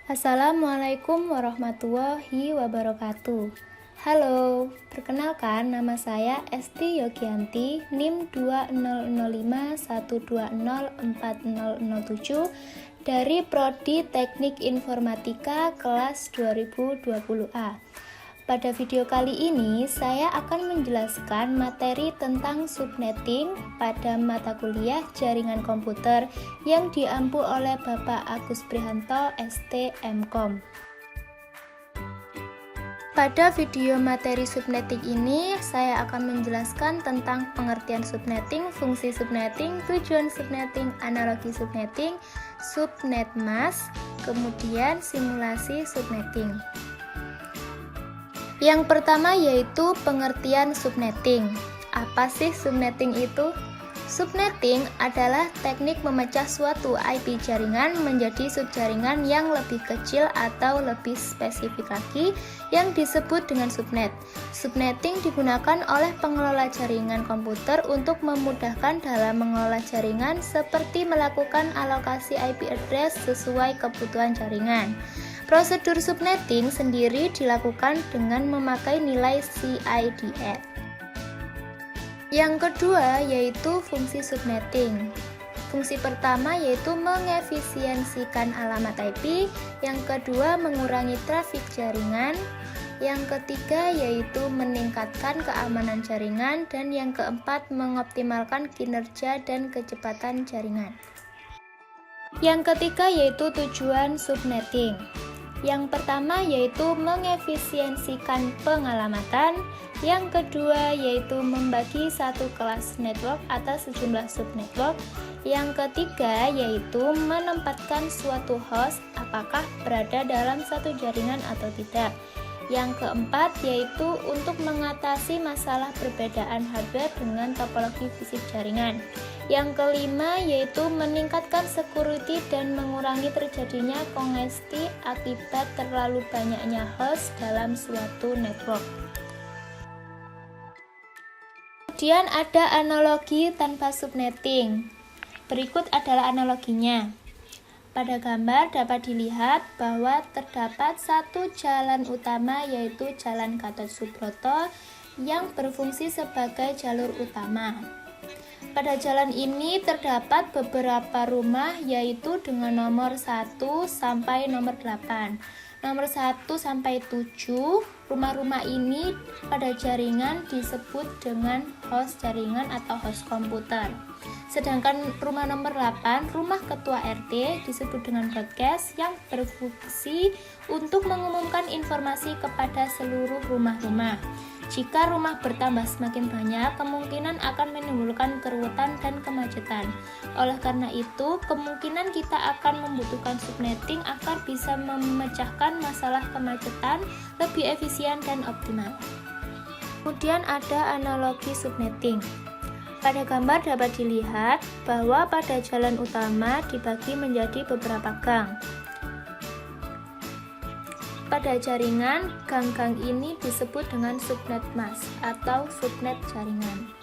Assalamualaikum warahmatullahi wabarakatuh. Halo, perkenalkan nama saya Esti Yogianti, NIM 2005120407 dari Prodi Teknik Informatika kelas 2020A. Pada video kali ini, saya akan menjelaskan materi tentang subnetting pada mata kuliah jaringan komputer yang diampu oleh Bapak Agus Prihanto, ST MKOM. Pada video materi subnetting ini, saya akan menjelaskan tentang pengertian subnetting, fungsi subnetting, tujuan subnetting, analogi subnetting, subnet mask, kemudian simulasi subnetting. Yang pertama yaitu pengertian subnetting. Apa sih subnetting itu? Subnetting adalah teknik memecah suatu IP jaringan menjadi subjaringan yang lebih kecil atau lebih spesifik lagi yang disebut dengan subnet. Subnetting digunakan oleh pengelola jaringan komputer untuk memudahkan dalam mengelola jaringan seperti melakukan alokasi IP address sesuai kebutuhan jaringan. Prosedur subnetting sendiri dilakukan dengan memakai nilai CIDR. Yang kedua yaitu fungsi subnetting. Fungsi pertama yaitu mengefisiensikan alamat IP, yang kedua mengurangi trafik jaringan, yang ketiga yaitu meningkatkan keamanan jaringan, dan yang keempat mengoptimalkan kinerja dan kecepatan jaringan. Yang ketiga yaitu tujuan subnetting. Yang pertama yaitu mengefisiensikan pengalamatan, yang kedua yaitu membagi satu kelas network atas sejumlah subnetwork, yang ketiga yaitu menempatkan suatu host apakah berada dalam satu jaringan atau tidak. Yang keempat yaitu untuk mengatasi masalah perbedaan hardware dengan topologi fisik jaringan. Yang kelima yaitu meningkatkan security dan mengurangi terjadinya kongesti akibat terlalu banyaknya host dalam suatu network. Kemudian ada analogi tanpa subnetting. Berikut adalah analoginya. Pada gambar dapat dilihat bahwa terdapat satu jalan utama yaitu Jalan Gatot Subroto yang berfungsi sebagai jalur utama. Pada jalan ini terdapat beberapa rumah yaitu dengan nomor 1 sampai nomor 8. Nomor 1 sampai 7, rumah-rumah ini pada jaringan disebut dengan host jaringan atau host komputer. Sedangkan rumah nomor 8, rumah ketua RT, disebut dengan broadcast yang berfungsi untuk mengumumkan informasi kepada seluruh rumah-rumah. Jika rumah bertambah semakin banyak, kemungkinan akan menimbulkan keruwetan dan kemacetan. Oleh karena itu, kemungkinan kita akan membutuhkan subnetting agar bisa memecahkan masalah kemacetan lebih efisien dan optimal. Kemudian ada analogi subnetting. Pada gambar dapat dilihat bahwa pada jalan utama dibagi menjadi beberapa gang. Pada jaringan, gang-gang ini disebut dengan subnet mask atau subnet jaringan.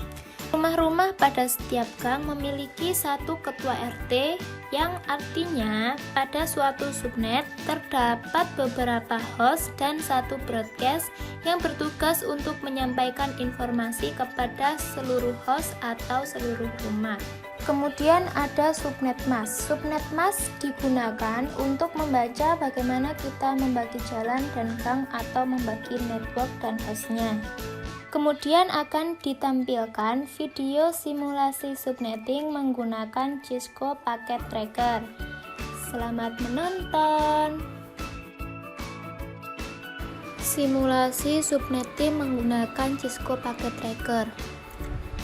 Rumah-rumah pada setiap gang memiliki satu ketua RT, yang artinya pada suatu subnet terdapat beberapa host dan satu broadcast yang bertugas untuk menyampaikan informasi kepada seluruh host atau seluruh rumah. Kemudian ada subnet mask. Subnet mask digunakan untuk membaca bagaimana kita membagi jalan dan gang atau membagi network dan hostnya. Kemudian akan ditampilkan video simulasi subnetting menggunakan Cisco Packet Tracker. Selamat menonton! Simulasi subnetting menggunakan Cisco Packet Tracker.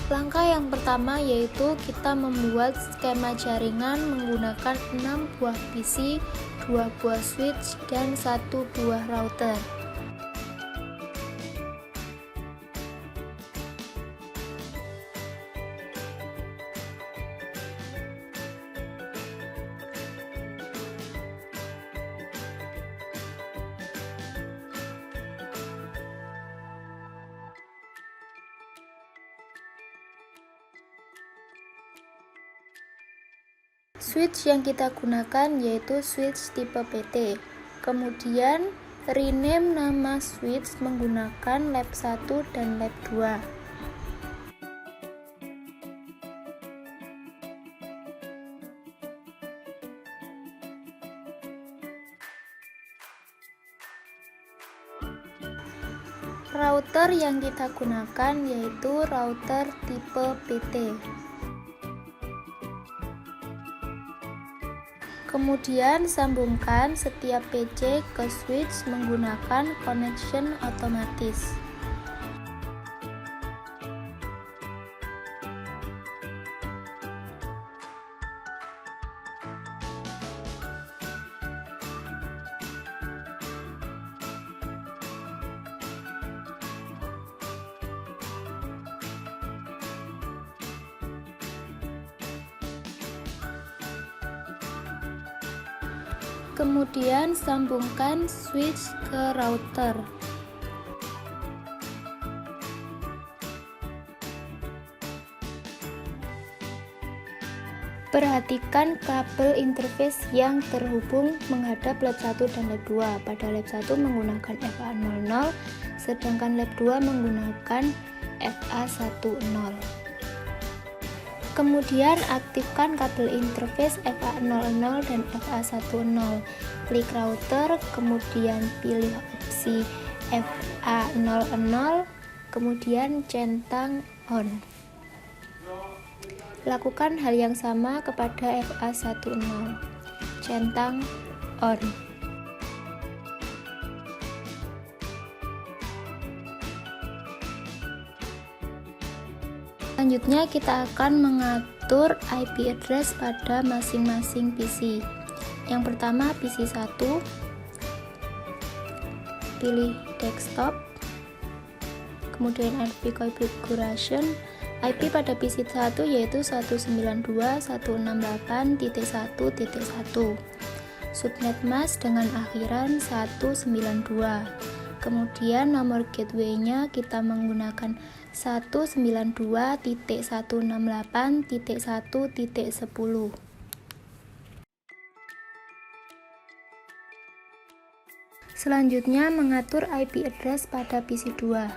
Langkah yang pertama yaitu kita membuat skema jaringan menggunakan 6 buah PC, 2 buah switch, dan 1 buah router. Switch yang kita gunakan yaitu switch tipe PT. Kemudian rename nama switch menggunakan lab 1 dan lab 2. Router yang kita gunakan yaitu router tipe PT. Kemudian sambungkan setiap PC ke switch menggunakan connection otomatis. Kemudian sambungkan switch ke router. Perhatikan kabel interface yang terhubung menghadap lab 1 dan lab 2. Pada lab 1 menggunakan FA00, sedangkan lab 2 menggunakan FA10. Kemudian aktifkan kabel interface FA00 dan FA10. Klik router, kemudian pilih opsi FA00, kemudian centang on. Lakukan hal yang sama kepada FA10. Centang on. Selanjutnya kita akan mengatur IP address pada masing-masing PC. Yang pertama PC 1, pilih desktop, kemudian IP configuration. IP pada PC 1 yaitu 192.168.1.1. Subnet mask dengan akhiran 192. Kemudian nomor gateway-nya kita menggunakan 192.168.1.10. Selanjutnya mengatur IP address pada PC 2.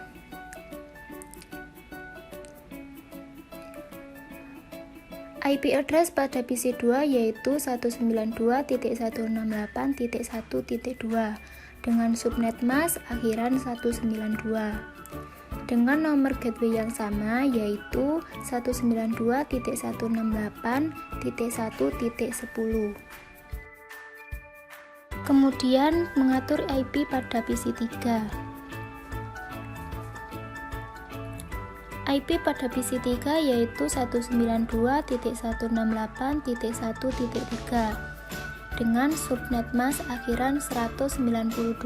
IP address pada PC 2 yaitu 192.168.1.2 dengan subnet mask akhiran 192. Dengan nomor gateway yang sama yaitu 192.168.1.10. Kemudian mengatur IP pada PC 3. IP pada PC 3 yaitu 192.168.1.3 dengan subnet mask akhiran 192.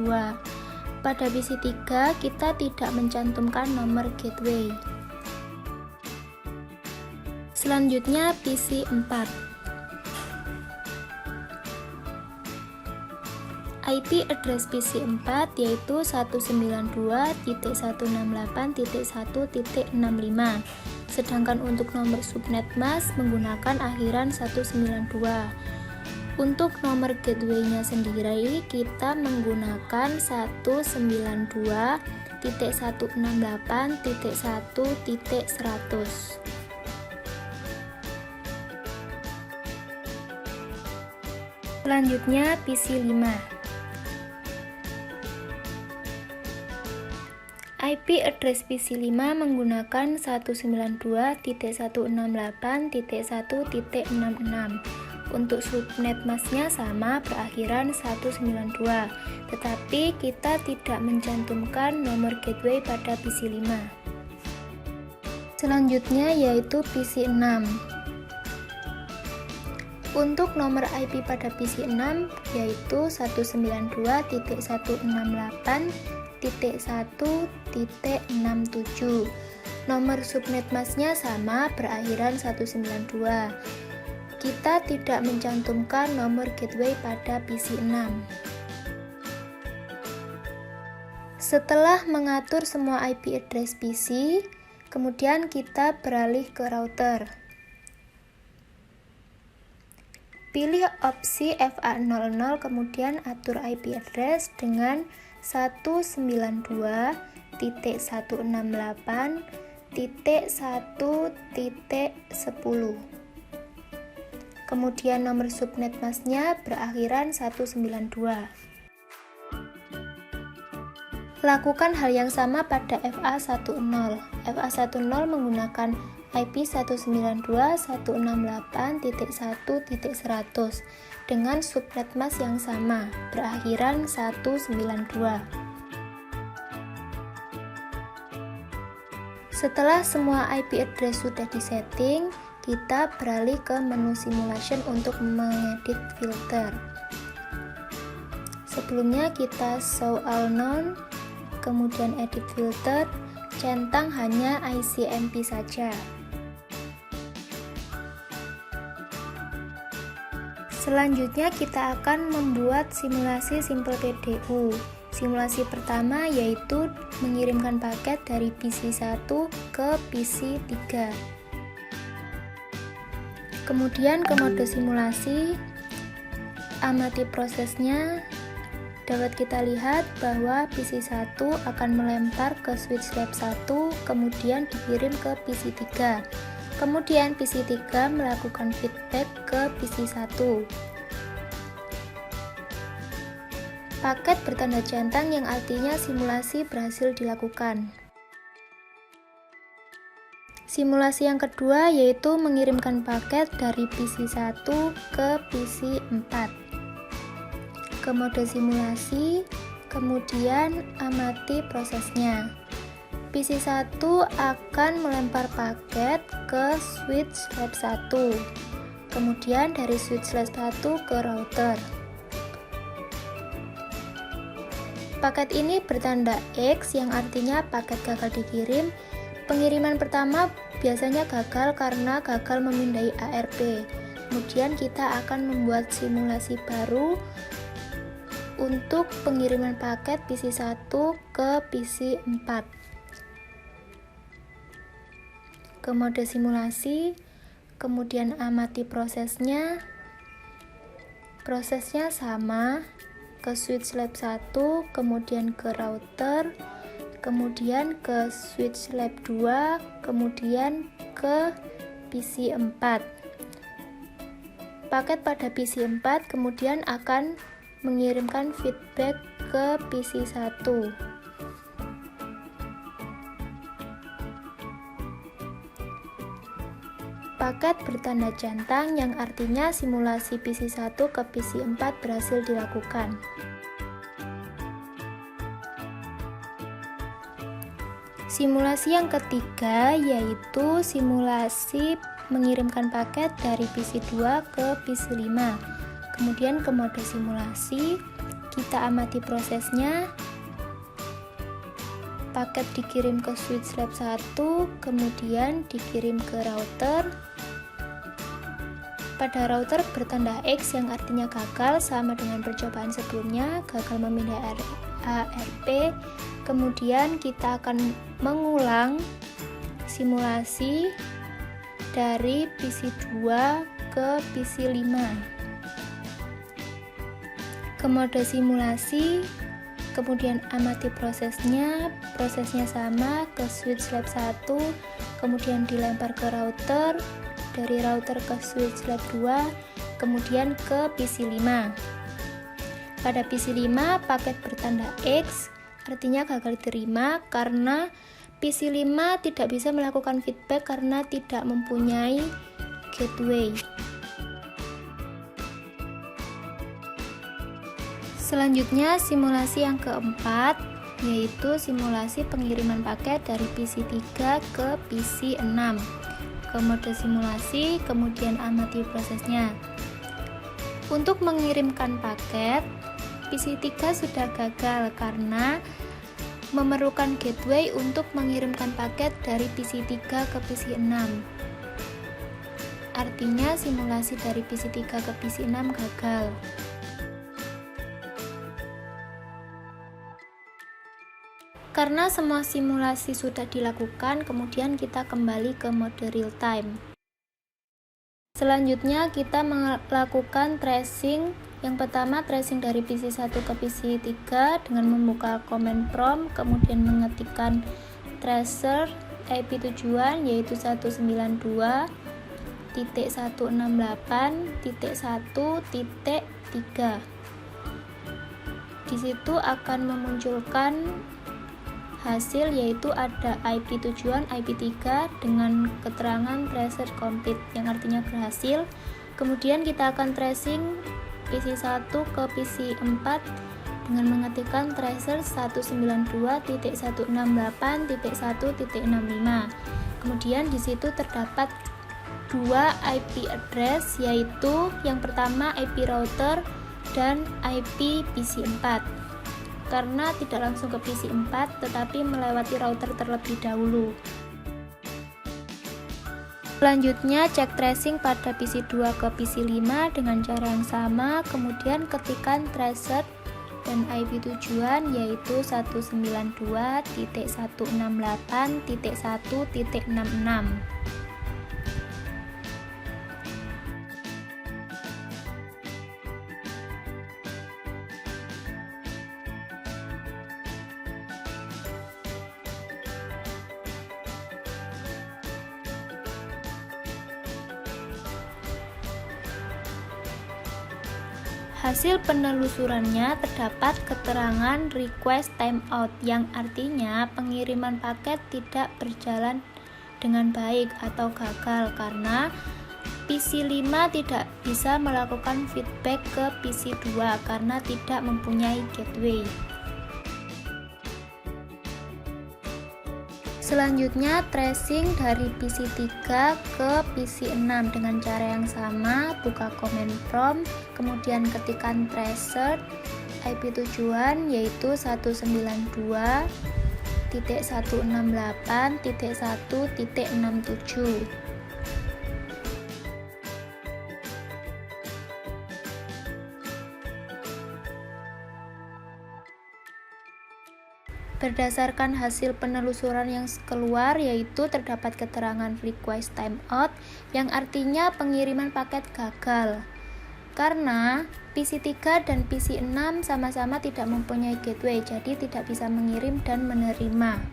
Pada PC 3 kita tidak mencantumkan nomor gateway. Selanjutnya PC 4. IP address PC 4 yaitu 192.168.1.65. Sedangkan untuk nomor subnet mask menggunakan akhiran 192. Untuk nomor gateway-nya sendiri kita menggunakan 192.168.1.100. Selanjutnya PC 5. IP address PC 5 menggunakan 192.168.1.66. Untuk subnet masknya sama berakhiran 192, tetapi kita tidak mencantumkan nomor gateway pada PC 5. Selanjutnya yaitu PC 6. Untuk nomor IP pada PC 6 yaitu 192.168.1.67. Nomor subnet masknya sama berakhiran 192. Kita tidak mencantumkan nomor gateway pada PC 6. Setelah mengatur semua IP address PC, kemudian kita beralih ke router. Pilih opsi FA00, kemudian atur IP address dengan 192.168.1.10. Kemudian nomor subnet masknya berakhiran 192. Lakukan hal yang sama pada FA10. FA10 menggunakan IP 192.168.1.100 dengan subnet mask yang sama, berakhiran 192. Setelah semua IP address sudah disetting, kita beralih ke menu simulation untuk mengedit filter. Sebelumnya kita show all known, kemudian edit filter, centang hanya ICMP saja. Selanjutnya kita akan membuat simulasi Simple PDU. Simulasi pertama yaitu mengirimkan paket dari PC1 ke PC3. Kemudian ke mode simulasi, amati prosesnya. Dapat kita lihat bahwa PC1 akan melempar ke switch lab 1, kemudian dikirim ke PC3. Kemudian PC3 melakukan feedback ke PC1. Paket bertanda centang yang artinya simulasi berhasil dilakukan. Simulasi yang kedua yaitu mengirimkan paket dari PC1 ke PC4. Ke mode simulasi, kemudian amati prosesnya. PC1 akan melempar paket ke switch lab 1, kemudian dari switch lab 1 ke router. Paket ini bertanda X yang artinya paket gagal dikirim. Pengiriman pertama biasanya gagal karena gagal memindai ARP. Kemudian kita akan membuat simulasi baru untuk pengiriman paket PC1 ke PC4. Ke mode simulasi, kemudian amati prosesnya. Prosesnya sama, ke switch lab 1, kemudian ke router, kemudian ke switch lab 2, kemudian ke PC4. Paket pada PC4 kemudian akan mengirimkan feedback ke PC1. Paket bertanda centang yang artinya simulasi PC1 ke PC4 berhasil dilakukan. Simulasi yang ketiga yaitu simulasi mengirimkan paket dari PC2 ke PC5. Kemudian ke mode simulasi, kita amati prosesnya. Paket dikirim ke switch lab 1, kemudian dikirim ke router. Pada router bertanda X yang artinya gagal, sama dengan percobaan sebelumnya, gagal memindai ARP. Kemudian kita akan mengulang simulasi dari PC2 ke PC5. Ke mode simulasi, kemudian amati prosesnya sama, ke switch lab 1, kemudian dilempar ke router, dari router ke switch lab 2, kemudian ke PC5. Pada PC5 paket bertanda X artinya gagal diterima karena PC5 tidak bisa melakukan feedback karena tidak mempunyai gateway. Selanjutnya simulasi yang keempat yaitu simulasi pengiriman paket dari PC3 ke PC6. Ke mode simulasi, kemudian amati prosesnya. Untuk mengirimkan paket, PC3 sudah gagal karena memerlukan gateway untuk mengirimkan paket dari PC3 ke PC6. Artinya simulasi dari PC3 ke PC6 gagal. Karena semua simulasi sudah dilakukan, kemudian kita kembali ke mode real time. Selanjutnya kita melakukan tracing. Yang pertama tracing dari PC1 ke PC3 dengan membuka command prompt, kemudian mengetikkan tracer IP tujuan yaitu 192.168.1.3. Di situ akan memunculkan hasil yaitu ada IP tujuan IP3 dengan keterangan tracer complete yang artinya berhasil. Kemudian kita akan tracing PC1 ke PC4 dengan mengetikkan tracer 192.168.1.65. Kemudian di situ terdapat dua IP address yaitu yang pertama IP router dan IP PC4. Karena tidak langsung ke PC4 tetapi melewati router terlebih dahulu. Selanjutnya cek tracing pada PC2 ke PC5 dengan cara yang sama, kemudian ketikkan tracer dan IP tujuan yaitu 192.168.1.66. Hasil penelusurannya terdapat keterangan request timeout yang artinya pengiriman paket tidak berjalan dengan baik atau gagal karena PC5 tidak bisa melakukan feedback ke PC2 karena tidak mempunyai gateway. Selanjutnya tracing dari PC3 ke PC6 dengan cara yang sama, buka command prompt, kemudian ketikkan tracer IP tujuan yaitu 192.168.1.67. Berdasarkan hasil penelusuran yang keluar yaitu terdapat keterangan request timeout yang artinya pengiriman paket gagal karena PC3 dan PC6 sama-sama tidak mempunyai gateway, jadi tidak bisa mengirim dan menerima.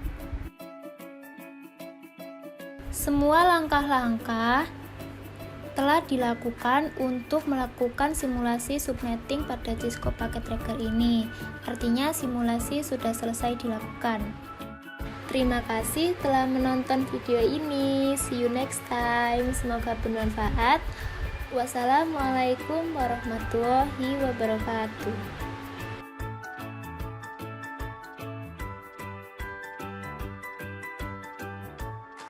Semua langkah-langkah telah dilakukan untuk melakukan simulasi subnetting pada Cisco Packet Tracker ini. Artinya simulasi sudah selesai dilakukan. Terima kasih telah menonton video ini. See you next time. Semoga bermanfaat. Wassalamualaikum warahmatullahi wabarakatuh.